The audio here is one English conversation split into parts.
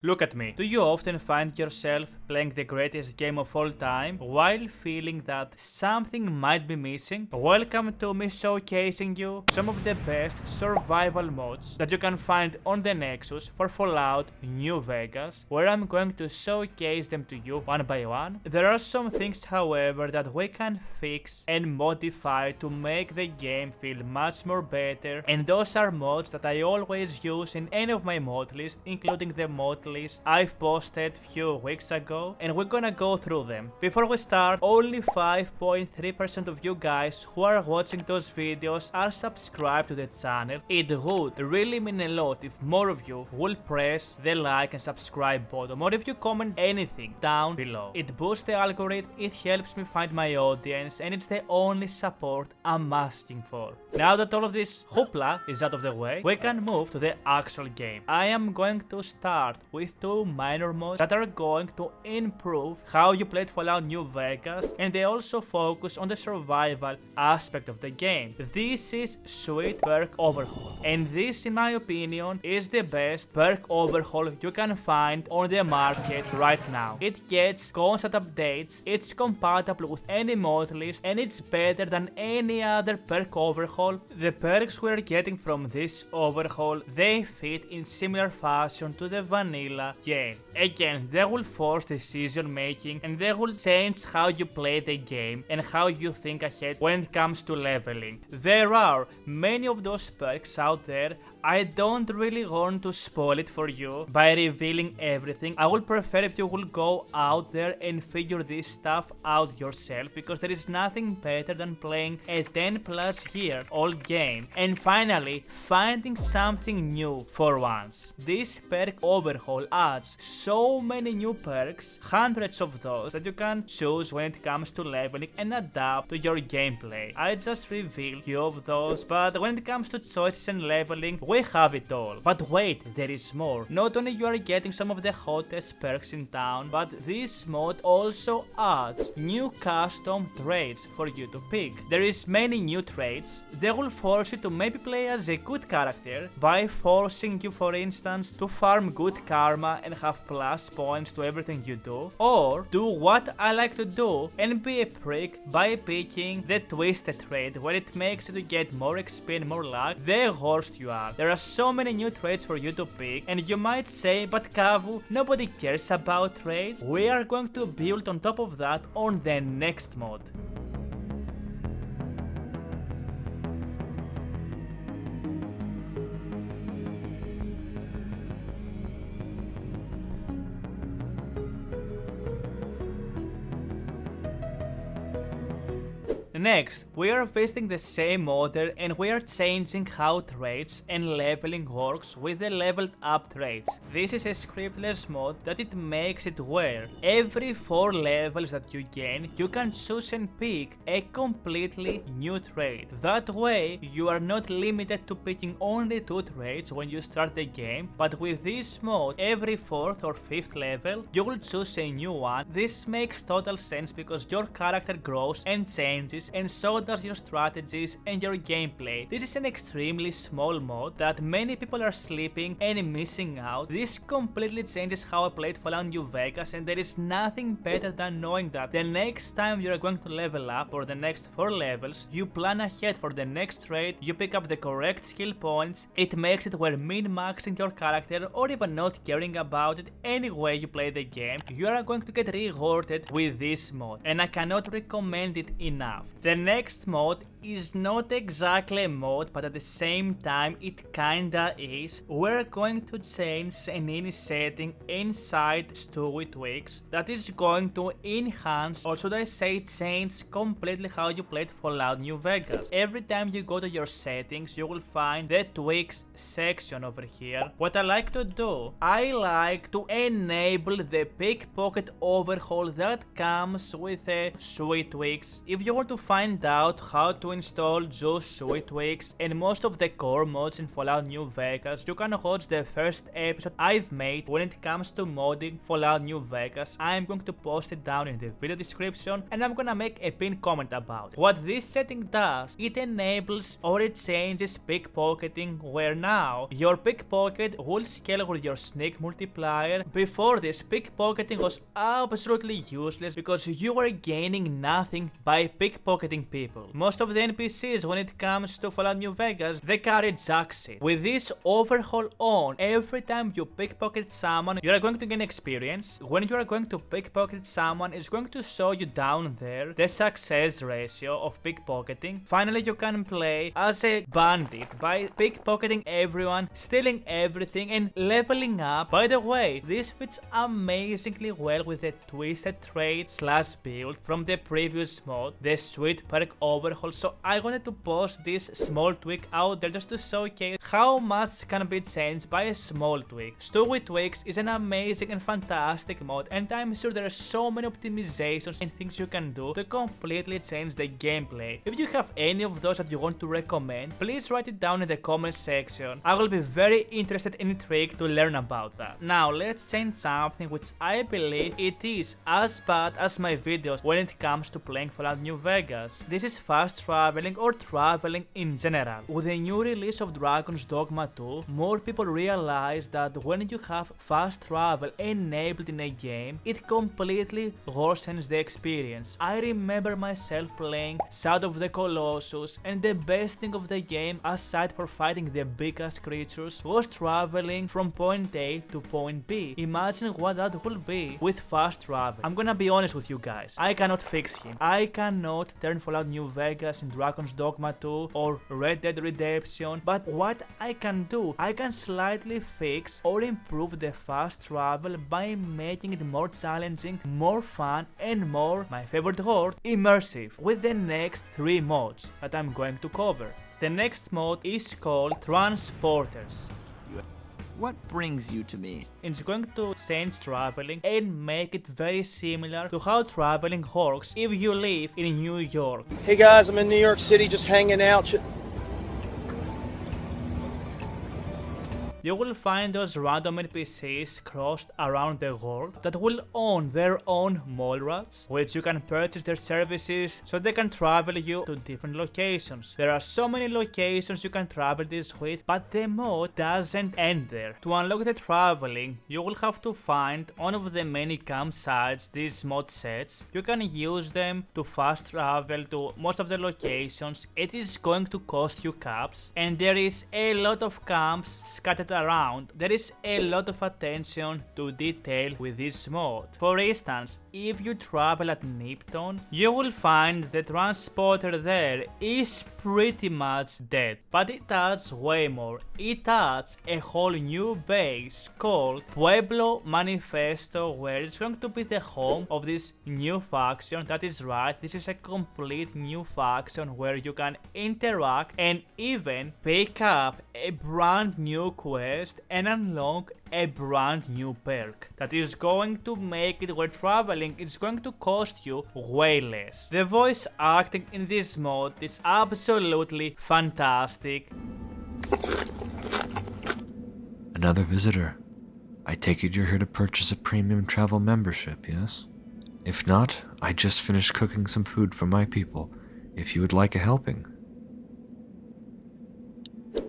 Look at me. Do you often find yourself playing the greatest game of all time while feeling that something might be missing? Welcome to me showcasing you some of the best survival mods that you can find on the Nexus for Fallout New Vegas, where I'm going to showcase them to you one by one. There are some things, however, that we can fix and modify to make the game feel much more better, and those are mods that I always use in any of my mod lists, including the mod list I've posted few weeks ago, and we're gonna go through them. Before we start, only 5.3% of you guys who are watching those videos are subscribed to the channel. It would really mean a lot if more of you will press the like and subscribe button, or if you comment anything down below. It boosts the algorithm, it helps me find my audience, and it's the only support I'm asking for. Now that all of this hoopla is out of the way, we can move to the actual game. I am going to start with two minor mods that are going to improve how you played Fallout New Vegas, and they also focus on the survival aspect of the game. This is Sweet Perk Overhaul, and this, in my opinion, is the best perk overhaul you can find on the market right now. It gets constant updates, it's compatible with any mod list, and it's better than any other perk overhaul. The perks we're getting from this overhaul, they fit in similar fashion to the vanilla game. Again, they will force decision making, and they will change how you play the game and how you think ahead when it comes to leveling. There are many of those perks out there. I don't really want to spoil it for you by revealing everything. I would prefer if you will go out there and figure this stuff out yourself, because there is nothing better than playing a 10+ year old game and finally finding something new for once. This perk overhaul adds so many new perks, hundreds of those, that you can choose when it comes to leveling and adapt to your gameplay. I just revealed a few of those, but when it comes to choices and leveling, we have it all. But wait, there is more. Not only you are getting some of the hottest perks in town, but this mod also adds new custom traits for you to pick. There is many new traits. They will force you to maybe play as a good character by forcing you, for instance, to farm good karma and have plus points to everything you do, or do what I like to do and be a prick by picking the twisted trait, where it makes you to get more XP and more luck the worse you are. There are so many new traits for you to pick, and you might say, but Kavou, nobody cares about traits. We are going to build on top of that on the next mod. Next, we are visiting the same order, and we are changing how traits and leveling works with the leveled up traits. This is a scriptless mod that it makes it where every 4 levels that you gain, you can choose and pick a completely new trait. That way, you are not limited to picking only 2 traits when you start the game, but with this mod, every 4th or 5th level, you will choose a new one. This makes total sense because your character grows and changes, and so does your strategies and your gameplay. This is an extremely small mod that many people are sleeping and missing out. This completely changes how I played Fallout New Vegas, and there is nothing better than knowing that the next time you are going to level up, or the next 4 levels, you plan ahead for the next trait, you pick up the correct skill points. It makes it where min-maxing your character, or even not caring about it, any way you play the game, you are going to get rewarded with this mod, and I cannot recommend it enough. The next mod is not exactly a mod, but at the same time it kinda is. We're going to change an ini setting inside Stewie Tweaks that is going to enhance, or should I say change completely how you played Fallout New Vegas. Every time you go to your settings, you will find the tweaks section over here. What I like to do, I like to enable the pickpocket overhaul that comes with a Sweet Tweaks. If you want to find out how to install just sweet tweaks and most of the core mods in Fallout New Vegas, you can watch the first episode I've made when it comes to modding Fallout New Vegas. I'm going to post it down in the video description and I'm gonna make a pinned comment about it. What this setting does, it enables or it changes pickpocketing, where now your pickpocket will scale with your sneak multiplier. Before this, pickpocketing was absolutely useless because you were gaining nothing by pickpocketing people. Most of the NPCs when it comes to Fallout New Vegas, they carry jack shit. With this overhaul on, every time you pickpocket someone, you are going to gain experience. When you are going to pickpocket someone, it's going to show you down there the success ratio of pickpocketing. Finally, you can play as a bandit by pickpocketing everyone, stealing everything and leveling up. By the way, this fits amazingly well with the twisted trait / build from the previous mod, the sweet perk overhaul. So I wanted to post this small tweak out there just to showcase how much can be changed by a small tweak. Stewie Tweaks is an amazing and fantastic mod, and I'm sure there are so many optimizations and things you can do to completely change the gameplay. If you have any of those that you want to recommend, please write it down in the comment section. I will be very interested and intrigued to learn about that. Now let's change something which I believe it is as bad as my videos when it comes to playing Fallout New Vegas. This is fast traveling or traveling in general. With the new release of Dragon's Dogma 2, more people realize that when you have fast travel enabled in a game, it completely worsens the experience. I remember myself playing Shadow of the Colossus, and the best thing of the game, aside for fighting the biggest creatures, was traveling from point A to point B. Imagine what that would be with fast travel. I'm gonna be honest with you guys, I cannot fix him. I cannot turn Fallout New Vegas in Dragon's Dogma 2 or Red Dead Redemption, but what I can do, I can slightly fix or improve the fast travel by making it more challenging, more fun, and more, my favorite word, immersive, with the next 3 mods that I'm going to cover. The next mod is called Transporters. What brings you to me? It's going to change traveling and make it very similar to how traveling works if you live in New York. Hey guys, I'm in New York City just hanging out. You will find those random NPCs crossed around the world that will own their own mall rats, which you can purchase their services so they can travel you to different locations. There are so many locations you can travel this with, but the mod doesn't end there. To unlock the traveling, you will have to find one of the many campsites this mod sets. You can use them to fast travel to most of the locations. It is going to cost you caps, and there is a lot of camps scattered around. There is a lot of attention to detail with this mod. For instance, if you travel at Nipton, you will find the transporter there is pretty much dead, but it adds way more. It adds a whole new base called Pueblo Manifesto, where it's going to be the home of this new faction. That is right, this is a complete new faction where you can interact and even pick up a brand new quest and unlock a brand new perk that is going to make it where traveling is going to cost you way less. The voice acting in this mod is absolutely fantastic. Another visitor. I take it you're here to purchase a premium travel membership, yes? If not, I just finished cooking some food for my people, if you would like a helping.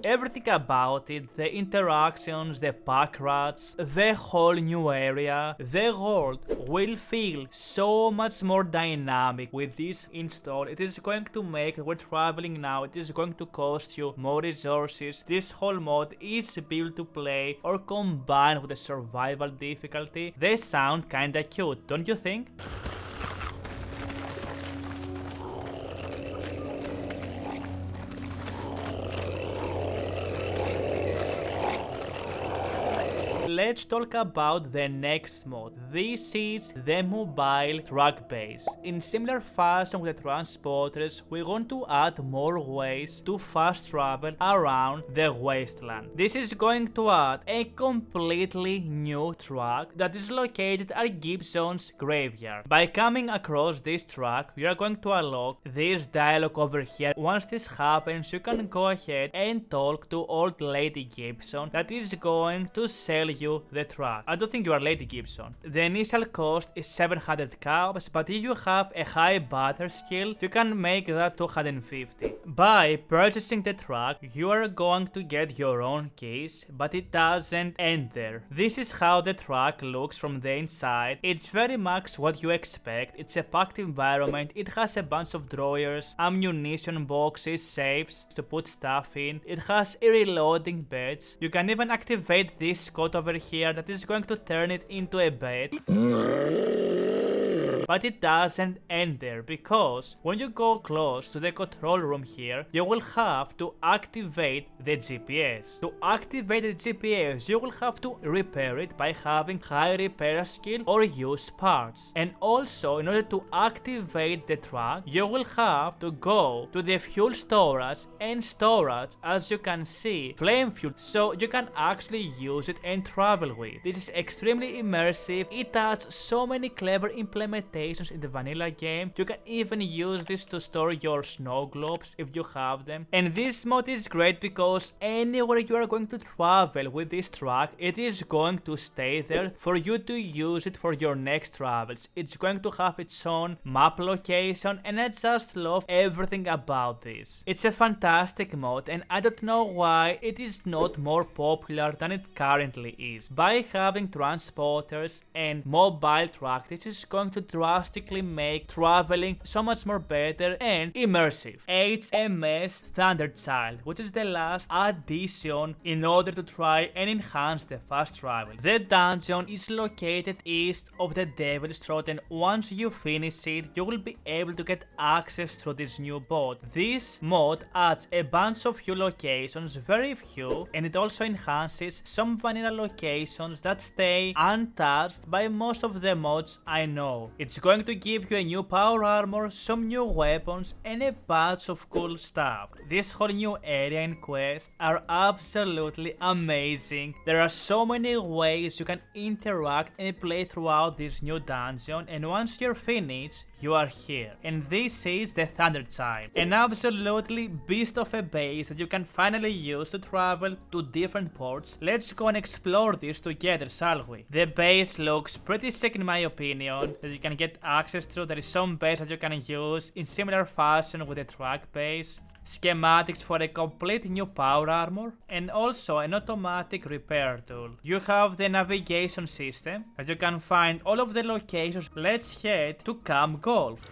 Everything about it, the interactions, the pack rats, the whole new area, the world will feel so much more dynamic with this install. It is going to make it, we're traveling now, it is going to cost you more resources. This whole mod is built to play or combine with the survival difficulty. They sound kinda cute, don't you think? let's talk about the next mod. This is the mobile truck base. In similar fashion with the transporters, we want to add more ways to fast travel around the wasteland. This is going to add a completely new truck that is located at Gibson's graveyard. By coming across this truck, you are going to unlock this dialogue over here. Once this happens, you can go ahead and talk to old Lady Gibson that is going to sell you the truck. I don't think you are Lady Gibson. The initial cost is 700 caps, but if you have a high Barter skill, you can make that 250. By purchasing the truck, you are going to get your own keys, but it doesn't end there. This is how the truck looks from the inside. It's very much what you expect. It's a packed environment. It has a bunch of drawers, ammunition boxes, safes to put stuff in. It has reloading beds. You can even activate this code over here that is going to turn it into a bed. But it doesn't end there, because when you go close to the control room here, you will have to activate the GPS. To activate the GPS, you will have to repair it by having high repair skill or use parts. And also, in order to activate the truck, you will have to go to the fuel storage, and storage, as you can see, flame fuel, so you can actually use it and travel with. This is extremely immersive. It adds so many clever implementations in the vanilla game. You can even use this to store your snow globes if you have them. And this mod is great because anywhere you are going to travel with this truck, it is going to stay there for you to use it for your next travels. It's going to have its own map location, and I just love everything about this. It's a fantastic mod, and I don't know why it is not more popular than it currently is. By having transporters and mobile truck, this is going to drastically make traveling so much more better and immersive. HMS Thunderchild, which is the last addition in order to try and enhance the fast travel. The dungeon is located east of the Devil's Throat, and once you finish it, you will be able to get access through this new boat. This mod adds a bunch of few locations, very few, and it also enhances some vanilla locations that stay untouched by most of the mods I know. It's going to give you a new power armor, some new weapons, and a bunch of cool stuff. This whole new area and quest are absolutely amazing. There are so many ways you can interact and play throughout this new dungeon, and once you're finished, you are here. And this is the Thunderchild, an absolutely beast of a base that you can finally use to travel to different ports. Let's go and explore this together, shall we? The base looks pretty sick in my opinion, that you can get access to. There is some base that you can use in similar fashion with the truck base. Schematics for a complete new power armor, and also an automatic repair tool. You have the navigation system, as you can find all of the locations. Let's head to Camp Golf.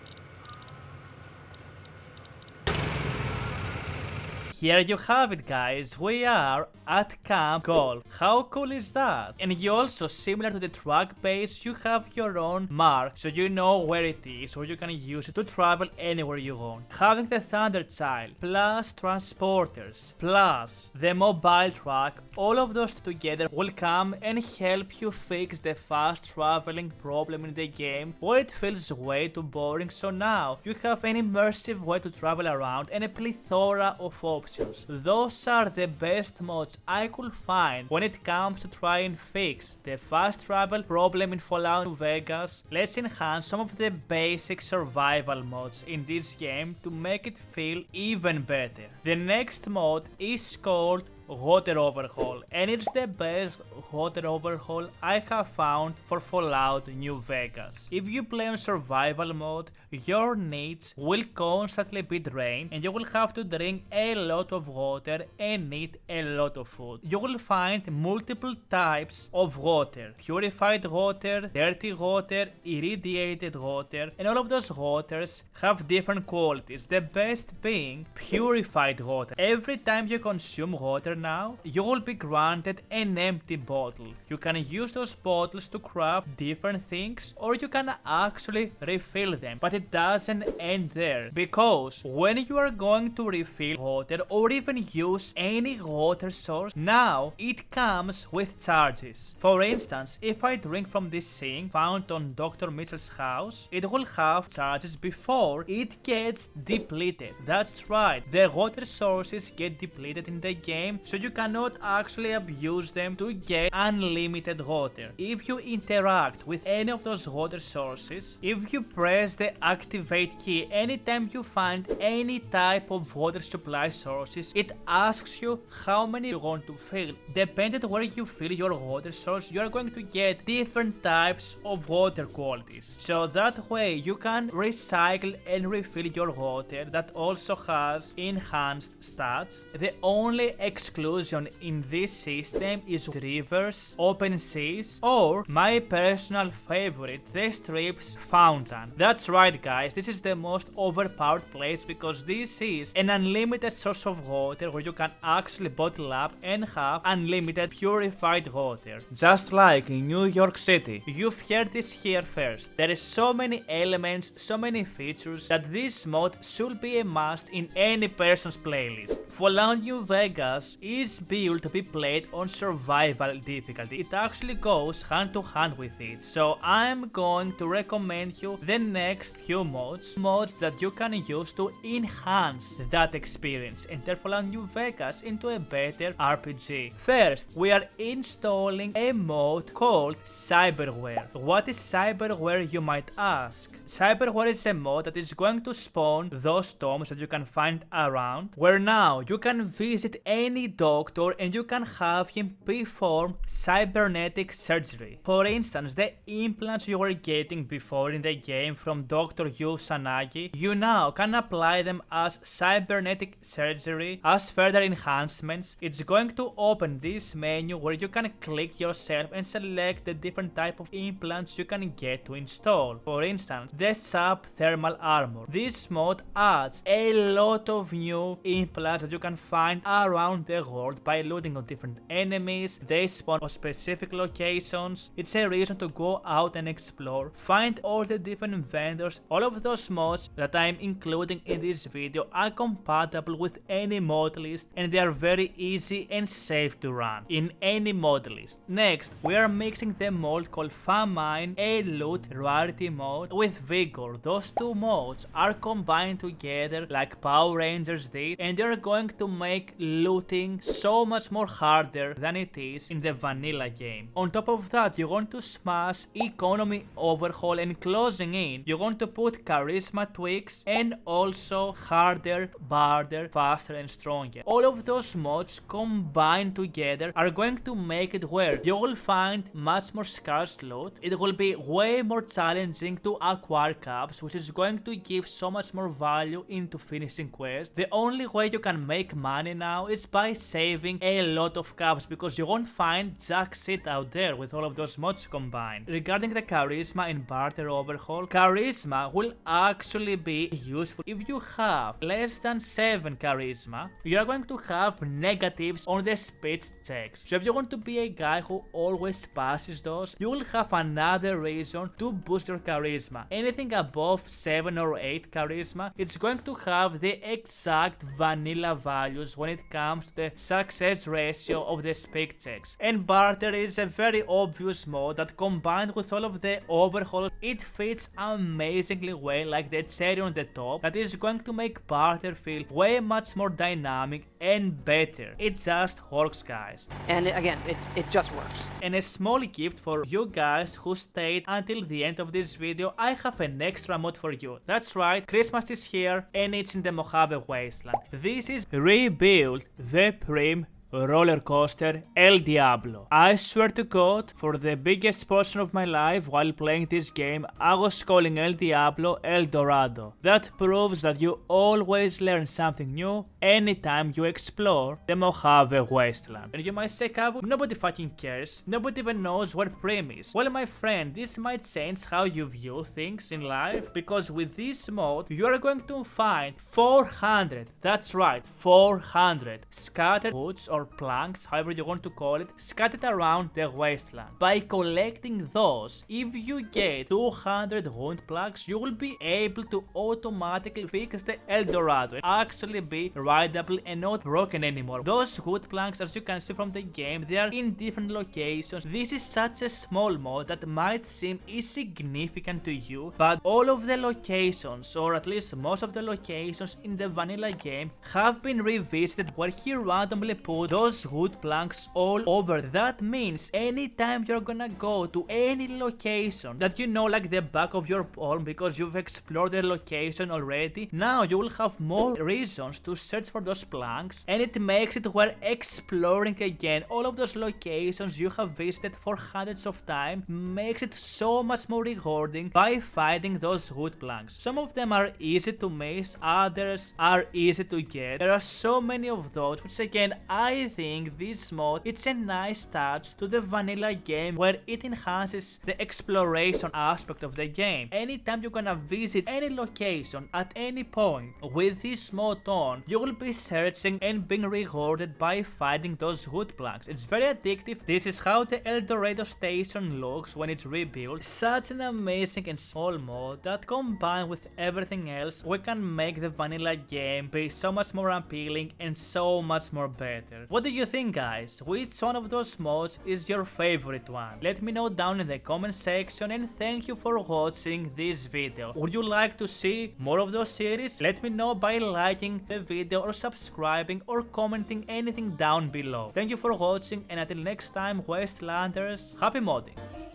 Here you have it, guys. We are at Camp Golf. How cool is that? And you also, similar to the truck base, you have your own mark, so you know where it is, or you can use it to travel anywhere you want. Having the Thunderchild, plus transporters, plus the mobile truck, all of those together will come and help you fix the fast traveling problem in the game, where it feels way too boring. So now you have an immersive way to travel around and a plethora of options. Those are the best mods I could find when it comes to try and fix the fast travel problem in Fallout New Vegas. Let's enhance some of the basic survival mods in this game to make it feel even better. The next mod is called Water Overhaul, and it's the best water overhaul I have found for Fallout New Vegas. If you play on survival mode, your needs will constantly be drained, and you will have to drink a lot of water and eat a lot of food. You will find multiple types of water: purified water, dirty water, irradiated water, and all of those waters have different qualities, the best being purified water. Every time you consume water now, you will be granted an empty bottle. You can use those bottles to craft different things, or you can actually refill them. But it doesn't end there, because when you are going to refill water or even use any water source, now it comes with charges. For instance, if I drink from this sink found on Dr. Mitchell's house, it will have charges before it gets depleted. That's right, the water sources get depleted in the game, so you cannot actually abuse them to get unlimited water. If you interact with any of those water sources, if you press the activate key anytime you find any type of water supply sources, it asks you how many you want to fill. Depending on where you fill your water source, you are going to get different types of water qualities. So that way you can recycle and refill your water that also has enhanced stats. The only exclusion in this system is rivers, open seas, or my personal favorite, the Strip's fountain. That's right guys, this is the most overpowered place because this is an unlimited source of water where you can actually bottle up and have unlimited purified water. Just like in New York City. You've heard this here first. There is so many elements, so many features that this mod should be a must in any person's playlist. Fallout New Vegas is built to be played on survival difficulty. It actually goes hand to hand with it. So I'm going to recommend you the next few mods that you can use to enhance that experience and turn Fallout New Vegas into a better RPG. First, we are installing a mod called Cyberware. What is Cyberware, you might ask? Cyberware is a mod that is going to spawn those tombs that you can find around, where now you can visit any doctor and you can have him perform cybernetic surgery. For instance, the implants you were getting before in the game from Dr. 𝘿𝙞𝙨𝙚𝙡𝙧, you now can apply them as cybernetic surgery as further enhancements. It's going to open this menu where you can click yourself and select the different type of implants you can get to install. For instance, the sub-thermal armor. This mod adds a lot of new implants that you can find around the world by looting on different enemies. They spawn on specific locations. It's a reason to go out and explore, find all the different vendors. All of those mods that I'm including in this video are compatible with any mod list, and they are very easy and safe to run in any mod list. Next, we are mixing the mod called Famine, a loot rarity mode, with Vigor. Those two mods are combined together like Power Rangers did, and they're going to make looting so much more harder than it is in the vanilla game. On top of that, you want to smash economy overhaul, and closing in, you want to put charisma tweaks and also harder, barter, faster and stronger. All of those mods combined together are going to make it where you will find much more scarce loot. It will be way more challenging to acquire caps, which is going to give so much more value into finishing quests. The only way you can make money now is by saving a lot of caps, because you won't find jack shit out there with all of those mods combined. Regarding the charisma and barter overhaul, charisma will actually be useful if you have less than 7 charisma. You are going to have negatives on the speech checks. So if you want to be a guy who always passes those, you will have another reason to boost your charisma. Anything above 7 or 8 charisma, it's going to have the exact vanilla values when it comes to the success ratio of the speak checks. And barter is a very obvious mod that, combined with all of the overhauls, it fits amazingly well like the cherry on the top, that is going to make barter feel way much more dynamic and better. It just works, guys. And again, it just works. And a small gift for you guys who stayed until the end of this video, I have an extra mod for you. That's right, Christmas is here and it's in the Mojave Wasteland. This is Rebuild the Primm roller coaster El Diablo. I swear to God, for the biggest portion of my life while playing this game, I was calling El Diablo El Dorado. That proves that you always learn something new anytime you explore the Mojave Wasteland. And you might say, Kavou, nobody fucking cares. Nobody even knows where Primm is. Well, my friend, this might change how you view things in life, because with this mod, you are going to find 400, that's right, 400 scattered woods or or planks, however you want to call it, scattered around the wasteland. By collecting those, if you get 200 wound plugs, you will be able to automatically fix the Eldorado and actually be rideable and not broken anymore. Those wood planks, as you can see from the game, they are in different locations. This is such a small mod that might seem insignificant to you, but all of the locations, or at least most of the locations in the vanilla game, have been revisited where he randomly put those wood planks all over. That means anytime you're gonna go to any location that you know, like the back of your palm, because you've explored the location already, now you will have more reasons to search for those planks, and it makes it where exploring again all of those locations you have visited for hundreds of times makes it so much more rewarding by finding those wood planks. Some of them are easy to miss, others are easy to get. There are so many of those, which again, I think this mod, it's a nice touch to the vanilla game where it enhances the exploration aspect of the game. Anytime you're gonna visit any location at any point with this mod on, you will be searching and being rewarded by finding those wood planks. It's very addictive. This is how the Eldorado station looks when it's rebuilt. Such an amazing and small mod that combined with everything else, we can make the vanilla game be so much more appealing and so much more better. What do you think, guys? Which one of those mods is your favorite one? Let me know down in the comment section, and thank you for watching this video. Would you like to see more of those series? Let me know by liking the video or subscribing or commenting anything down below. Thank you for watching, and until next time, Wastelanders, happy modding!